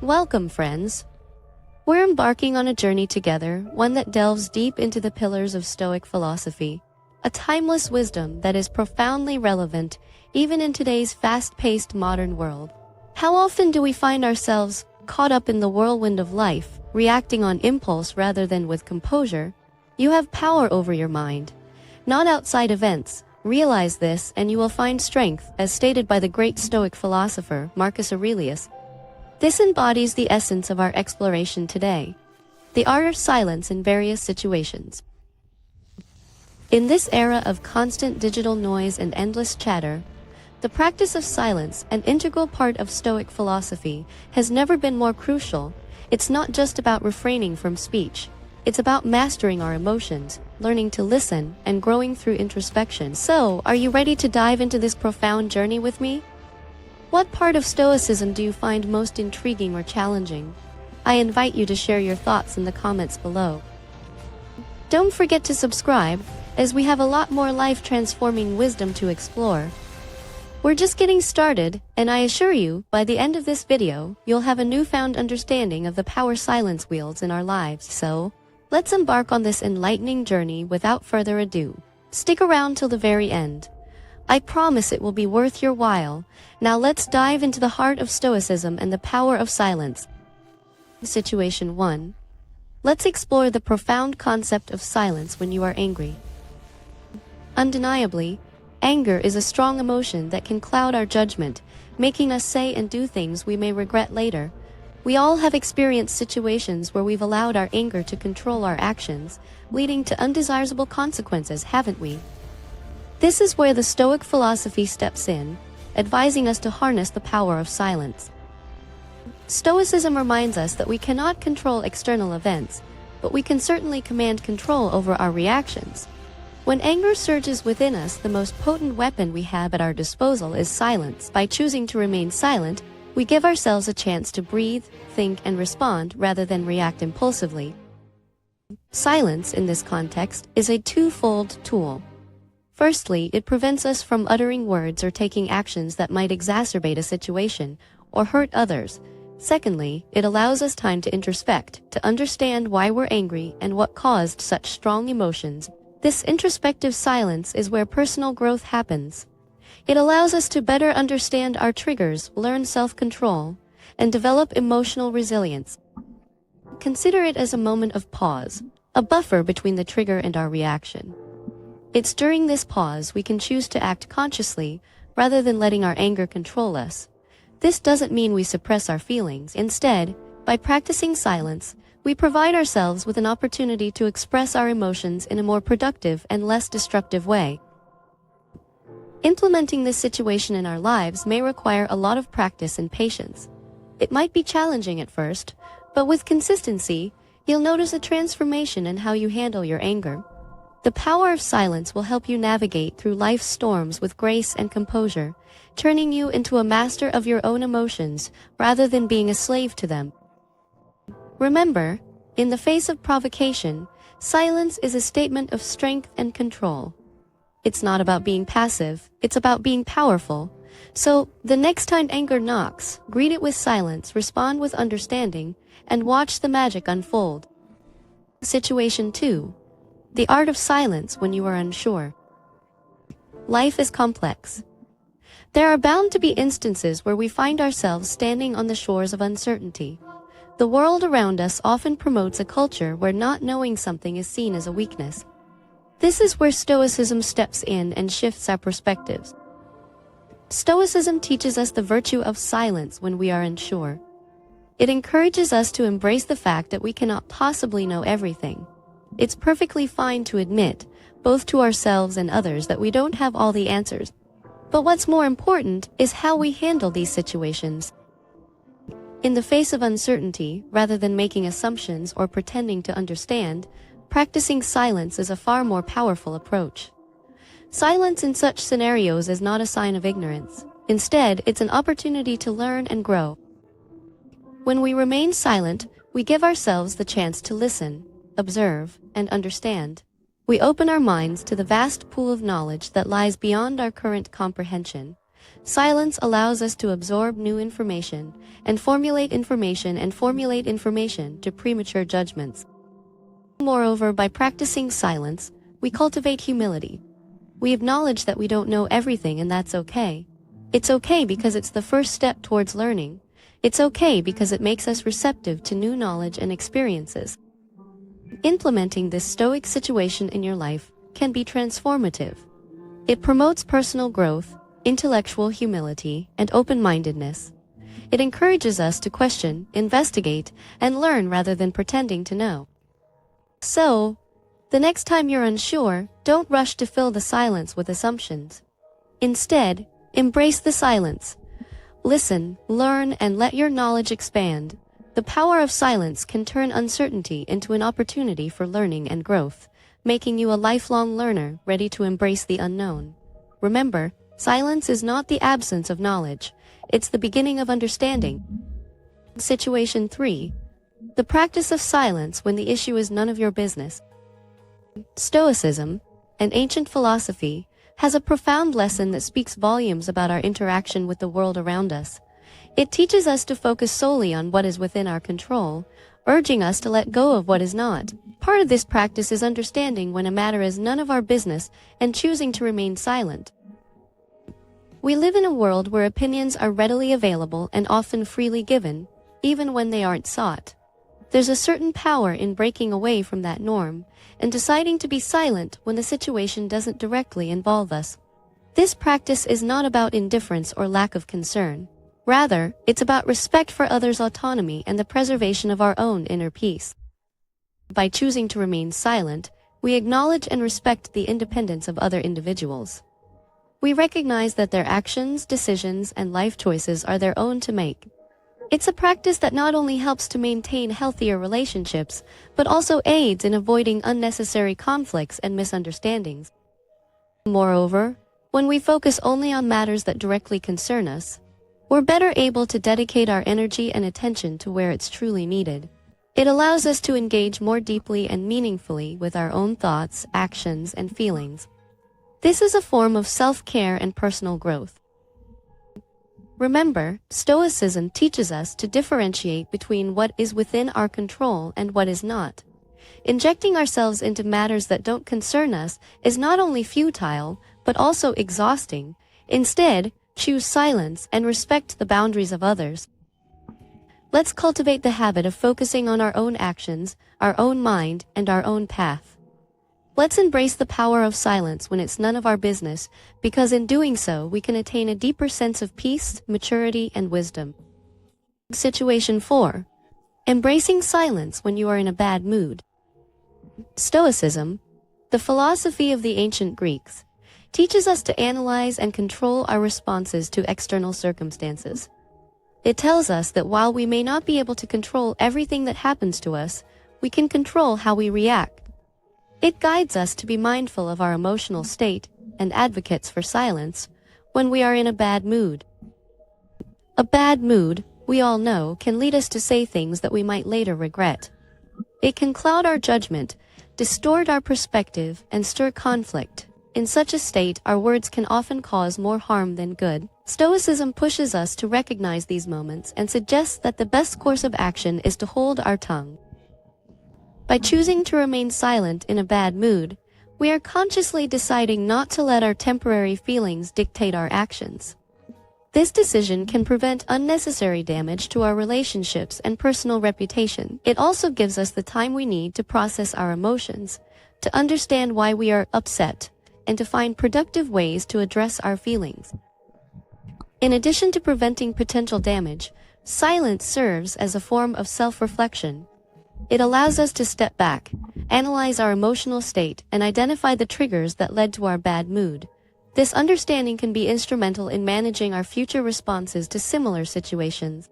Welcome, friends. We're embarking on a journey together, one that delves deep into the pillars of Stoic philosophy, a timeless wisdom that is profoundly relevant even in today's fast-paced modern world. How often do we find ourselves caught up in the whirlwind of life, reacting on impulse rather than with composure? You have power over your mind, not outside events. Realize this and you will find strength, as stated by the great Stoic philosopher Marcus Aurelius. This embodies the essence of our exploration today, the art of silence in various situations. In this era of constant digital noise and endless chatter, the practice of silence, an integral part of Stoic philosophy, has never been more crucial. It's not just about refraining from speech. It's about mastering our emotions, learning to listen, and growing through introspection. So, are you ready to dive into this profound journey with me? What part of Stoicism do you find most intriguing or challenging? I invite you to share your thoughts in the comments below. Don't forget to subscribe, as we have a lot more life-transforming wisdom to explore. We're just getting started, and I assure you, by the end of this video, you'll have a newfound understanding of the power silence wields in our lives. So, let's embark on this enlightening journey without further ado. Stick around till the very end. I promise it will be worth your while. Now let's dive into the heart of Stoicism and the power of silence. Situation 1. Let's explore the profound concept of silence when you are angry. Undeniably, anger is a strong emotion that can cloud our judgment, making us say and do things we may regret later. We all have experienced situations where we've allowed our anger to control our actions, leading to undesirable consequences, haven't we? This is where the Stoic philosophy steps in, advising us to harness the power of silence. Stoicism reminds us that we cannot control external events, but we can certainly command control over our reactions. When anger surges within us, the most potent weapon we have at our disposal is silence. By choosing to remain silent, we give ourselves a chance to breathe, think, and respond rather than react impulsively. Silence, in this context, is a twofold tool. Firstly, it prevents us from uttering words or taking actions that might exacerbate a situation or hurt others. Secondly, it allows us time to introspect, to understand why we're angry and what caused such strong emotions. This introspective silence is where personal growth happens. It allows us to better understand our triggers, learn self-control, and develop emotional resilience. Consider it as a moment of pause, a buffer between the trigger and our reaction. It's during this pause we can choose to act consciously, rather than letting our anger control us. This doesn't mean we suppress our feelings. Instead, by practicing silence, we provide ourselves with an opportunity to express our emotions in a more productive and less destructive way. Implementing this situation in our lives may require a lot of practice and patience. It might be challenging at first, but with consistency, you'll notice a transformation in how you handle your anger. The power of silence will help you navigate through life's storms with grace and composure, turning you into a master of your own emotions rather than being a slave to them. Remember, in the face of provocation, silence is a statement of strength and control. It's not about being passive, it's about being powerful. So, the next time anger knocks, greet it with silence, respond with understanding, and watch the magic unfold. Situation 2. The art of silence when you are unsure. Life is complex. There are bound to be instances where we find ourselves standing on the shores of uncertainty. The world around us often promotes a culture where not knowing something is seen as a weakness. This is where Stoicism steps in and shifts our perspectives. Stoicism teaches us the virtue of silence when we are unsure. It encourages us to embrace the fact that we cannot possibly know everything. It's perfectly fine to admit, both to ourselves and others, that we don't have all the answers. But what's more important is how we handle these situations. In the face of uncertainty, rather than making assumptions or pretending to understand, practicing silence is a far more powerful approach. Silence in such scenarios is not a sign of ignorance. Instead, it's an opportunity to learn and grow. When we remain silent, we give ourselves the chance to listen, observe, and understand. We open our minds to the vast pool of knowledge that lies beyond our current comprehension. Silence allows us to absorb new information and formulate information to premature judgments. Moreover, by practicing silence, we cultivate humility. We acknowledge that we don't know everything, and that's okay. It's okay because it's the first step towards learning. It's okay because it makes us receptive to new knowledge and experiences. Implementing this Stoic situation in your life can be transformative. It promotes personal growth, intellectual humility, and open-mindedness. It encourages us to question, investigate, and learn rather than pretending to know. So, the next time you're unsure, don't rush to fill the silence with assumptions. Instead, embrace the silence. Listen, learn, and let your knowledge expand. The power of silence can turn uncertainty into an opportunity for learning and growth, making you a lifelong learner ready to embrace the unknown. Remember, silence is not the absence of knowledge, it's the beginning of understanding. Situation 3. The practice of silence when the issue is none of your business. Stoicism, an ancient philosophy, has a profound lesson that speaks volumes about our interaction with the world around us. It teaches us to focus solely on what is within our control, urging us to let go of what is not. Part of this practice is understanding when a matter is none of our business and choosing to remain silent. We live in a world where opinions are readily available and often freely given, even when they aren't sought. There's a certain power in breaking away from that norm and deciding to be silent when the situation doesn't directly involve us. This practice is not about indifference or lack of concern. Rather, it's about respect for others' autonomy and the preservation of our own inner peace. By choosing to remain silent, we acknowledge and respect the independence of other individuals. We recognize that their actions, decisions, and life choices are their own to make. It's a practice that not only helps to maintain healthier relationships, but also aids in avoiding unnecessary conflicts and misunderstandings. Moreover, when we focus only on matters that directly concern us, we're better able to dedicate our energy and attention to where it's truly needed. It allows us to engage more deeply and meaningfully with our own thoughts, actions, and feelings. This is a form of self-care and personal growth. Remember, Stoicism teaches us to differentiate between what is within our control and what is not. Injecting ourselves into matters that don't concern us is not only futile, but also exhausting. Instead, choose silence and respect the boundaries of others. Let's cultivate the habit of focusing on our own actions, our own mind, and our own path. Let's embrace the power of silence when it's none of our business, because in doing so, we can attain a deeper sense of peace, maturity, and wisdom. Situation 4. Embracing silence when you are in a bad mood. Stoicism, the philosophy of the ancient Greeks, teaches us to analyze and control our responses to external circumstances. It tells us that while we may not be able to control everything that happens to us, we can control how we react. It guides us to be mindful of our emotional state and advocates for silence when we are in a bad mood. A bad mood, we all know, can lead us to say things that we might later regret. It can cloud our judgment, distort our perspective, and stir conflict. In such a state, our words can often cause more harm than good. Stoicism pushes us to recognize these moments and suggests that the best course of action is to hold our tongue. By choosing to remain silent in a bad mood, we are consciously deciding not to let our temporary feelings dictate our actions. This decision can prevent unnecessary damage to our relationships and personal reputation. It also gives us the time we need to process our emotions, to understand why we are upset, and to find productive ways to address our feelings. In addition to preventing potential damage, silence serves as a form of self-reflection. It allows us to step back, analyze our emotional state, and identify the triggers that led to our bad mood. This understanding can be instrumental in managing our future responses to similar situations.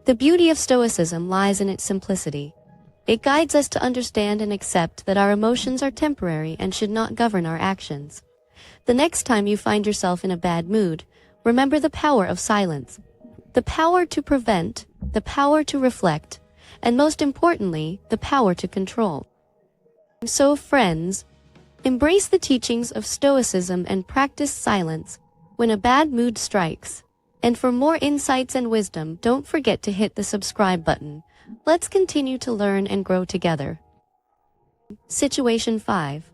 The beauty of Stoicism lies in its simplicity. It guides us to understand and accept that our emotions are temporary and should not govern our actions. The next time you find yourself in a bad mood, remember the power of silence. The power to prevent, the power to reflect, and most importantly, the power to control. So friends, embrace the teachings of Stoicism and practice silence. when a bad mood strikes. And for more insights and wisdom, don't forget to hit the subscribe button. Let's continue to learn and grow together. Situation 5.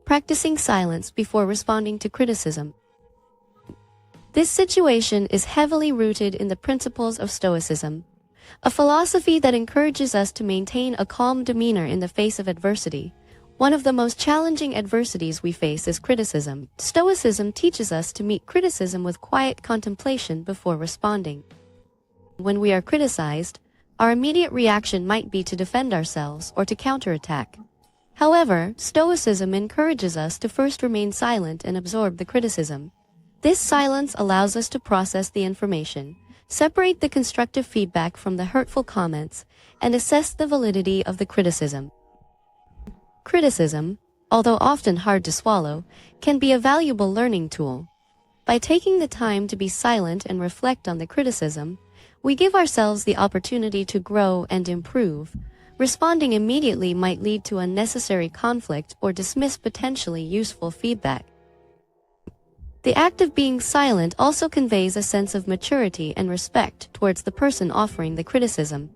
Practicing silence before responding to criticism. This situation is heavily rooted in the principles of Stoicism, a philosophy that encourages us to maintain a calm demeanor in the face of adversity. One of the most challenging adversities we face is criticism. Stoicism teaches us to meet criticism with quiet contemplation before responding. When we are criticized, our immediate reaction might be to defend ourselves or to counterattack. However, Stoicism encourages us to first remain silent and absorb the criticism. This silence allows us to process the information, separate the constructive feedback from the hurtful comments, and assess the validity of the criticism. Criticism, although often hard to swallow, can be a valuable learning tool. By taking the time to be silent and reflect on the criticism, we give ourselves the opportunity to grow and improve. Responding immediately might lead to unnecessary conflict or dismiss potentially useful feedback. The act of being silent also conveys a sense of maturity and respect towards the person offering the criticism.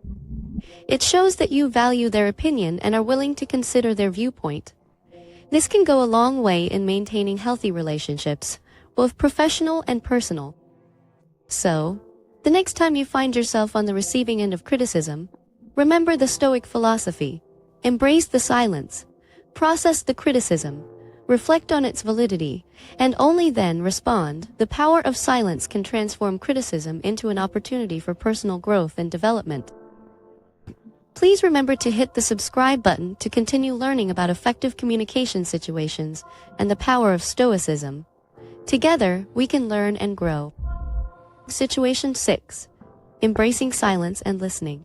It shows that you value their opinion and are willing to consider their viewpoint. This can go a long way in maintaining healthy relationships, both professional and personal. So, the next time you find yourself on the receiving end of criticism, remember the Stoic philosophy. Embrace the silence, process the criticism, reflect on its validity, and only then respond. The power of silence can transform criticism into an opportunity for personal growth and development. Please remember to hit the subscribe button to continue learning about effective communication situations and the power of Stoicism. Together, we can learn and grow. Situation 6. Embracing silence and listening.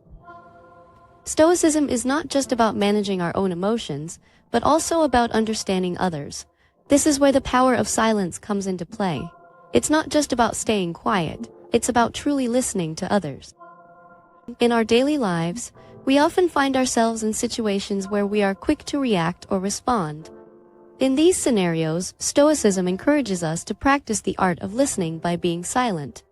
Stoicism is not just about managing our own emotions, but also about understanding others. This is where the power of silence comes into play. It's not just about staying quiet, it's about truly listening to others. In our daily lives, we often find ourselves in situations where we are quick to react or respond. In these scenarios, Stoicism encourages us to practice the art of listening by being silent.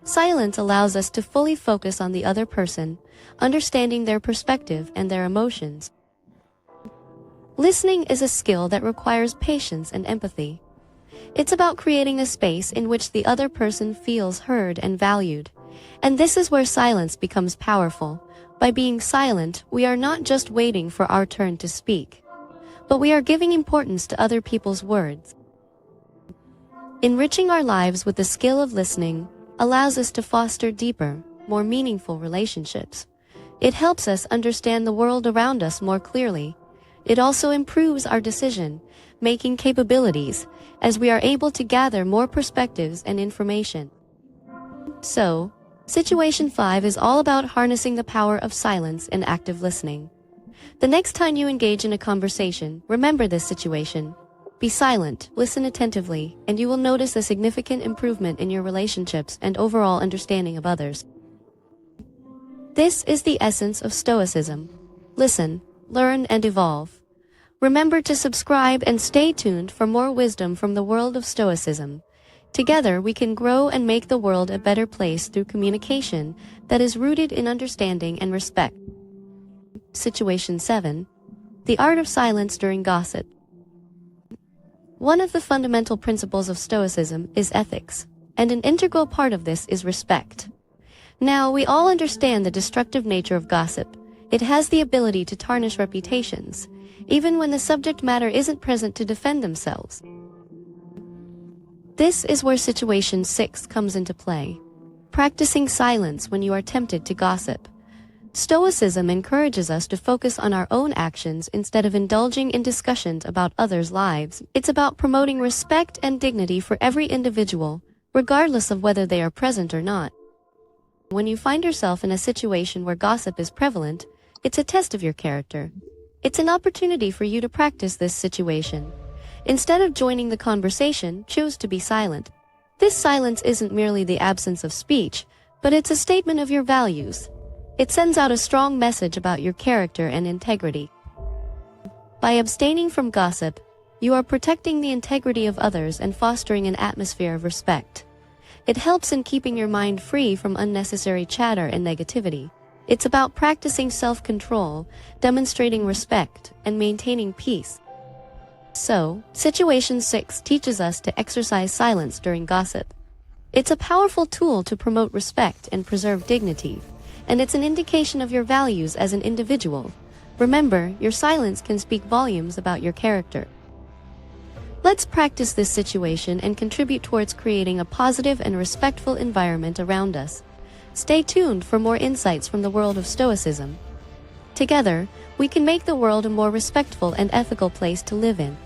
Silence allows us to fully focus on the other person, understanding their perspective and their emotions. Listening is a skill that requires patience and empathy. It's about creating a space in which the other person feels heard and valued. And this is where silence becomes powerful. By being silent, we are not just waiting for our turn to speak, but we are giving importance to other people's words. Enriching our lives with the skill of listening allows us to foster deeper, more meaningful relationships. It helps us understand the world around us more clearly. It also improves our decision-making capabilities as we are able to gather more perspectives and information. So, Situation 5 is all about harnessing the power of silence and active listening. The next time you engage in a conversation, remember this situation. Be silent, listen attentively, and you will notice a significant improvement in your relationships and overall understanding of others. This is the essence of Stoicism. Listen, learn, and evolve. Remember to subscribe and stay tuned for more wisdom from the world of Stoicism. Together, we can grow and make the world a better place through communication that is rooted in understanding and respect. Situation 7. The art of silence during gossip. One of the fundamental principles of Stoicism is ethics, and an integral part of this is respect. Now, we all understand the destructive nature of gossip. It has the ability to tarnish reputations, even when the subject matter isn't present to defend themselves. This is where Situation 6 comes into play. Practicing silence when you are tempted to gossip. Stoicism encourages us to focus on our own actions instead of indulging in discussions about others' lives. It's about promoting respect and dignity for every individual, regardless of whether they are present or not. When you find yourself in a situation where gossip is prevalent, it's a test of your character. It's an opportunity for you to practice this situation. Instead of joining the conversation, choose to be silent. This silence isn't merely the absence of speech, but it's a statement of your values. It sends out a strong message about your character and integrity. By abstaining from gossip, you are protecting the integrity of others and fostering an atmosphere of respect. It helps in keeping your mind free from unnecessary chatter and negativity. It's about practicing self-control, demonstrating respect, and maintaining peace. So, Situation 6 teaches us to exercise silence during gossip. It's a powerful tool to promote respect and preserve dignity, and it's an indication of your values as an individual. Remember, your silence can speak volumes about your character. Let's practice this situation and contribute towards creating a positive and respectful environment around us. Stay tuned for more insights from the world of Stoicism. Together, we can make the world a more respectful and ethical place to live in.